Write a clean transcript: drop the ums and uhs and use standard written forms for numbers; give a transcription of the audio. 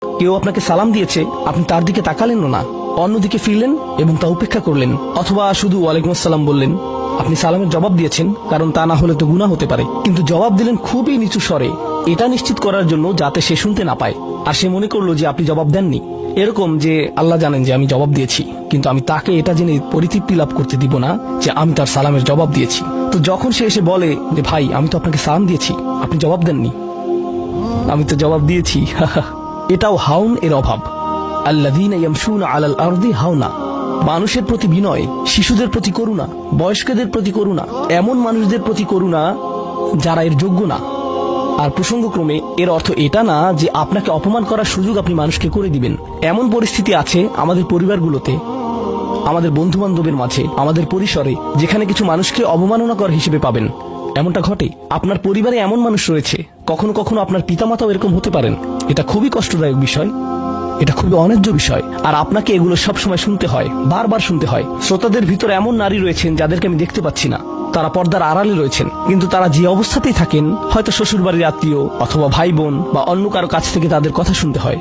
কেউ আপনাকে সালাম দিয়েছে, আপনি তার দিকে তাকালেন না, অন্যদিকে ফিরলেন এবং তা উপেক্ষা করলেন, অথবা শুধু ওয়ালাইকুম আসসালাম বললেন। আপনি সালামের জবাব দিয়েছেন, কারণ তা না হলে তো গুনাহ হতে পারে, কিন্তু জবাব দিলেন খুবই নিচু স্বরে, এটা নিশ্চিত করার জন্য যাতে সে শুনতে না পায়, আর সে মনে করলো যে আপনি জবাব দেননি। এরকম যে আল্লাহ জানেন যে আমি জবাব দিয়েছি, কিন্তু আমি তাকে এটা জেনে পরিতৃপ্তি লাভ করতে দিব না যে আমি তার সালামের জবাব দিয়েছি। তো যখন সে এসে বলে যে ভাই আমি তো আপনাকে সালাম দিয়েছি, আপনি জবাব দেননি, আমি তো জবাব দিয়েছি, এটাও হাউন এর অভাব। আল্লাযীনা ইয়ামশুনা আলাল আরদি হাওনা, মানুষের প্রতি বিনয়, শিশুদের প্রতি করুণা, বয়স্কদের প্রতি করুণা, এমন মানুষদের প্রতি করুণা যারা এর যোগ্য না। আর প্রসঙ্গক্রমে এর অর্থ এটা না যে আপনাকে অপমান করার সুযোগ আপনি মানুষকে করে দিবেন। এমন পরিস্থিতি আছে আমাদের পরিবারগুলোতে, আমাদের বন্ধু বান্ধবের মাঝে, আমাদের পরিসরে, যেখানে কিছু মানুষকে অবমাননাকর হিসেবে পাবেন। এমনটা ঘটে। আপনার পরিবারে এমন মানুষ রয়েছে, কখনো কখনো আপনার পিতামাতাও এরকম হতে পারেন। এটা খুবই কষ্টদায়ক বিষয়, এটা খুবই অন্যায্য বিষয়, আর আপনাকে এগুলো সবসময় শুনতে হয়, বারবার শুনতে হয়। শ্রোতাদের ভিতরে এমন নারী রয়েছেন যাদেরকে আমি দেখতে পাচ্ছি না, তারা পর্দার আড়ালে রয়েছেন, কিন্তু তারা যে অবস্থাতেই থাকেন, হয়তো শ্বশুর বাড়ির আত্মীয় অথবা ভাই বোন বা অন্য কারো কাছ থেকে তাদের কথা শুনতে হয়।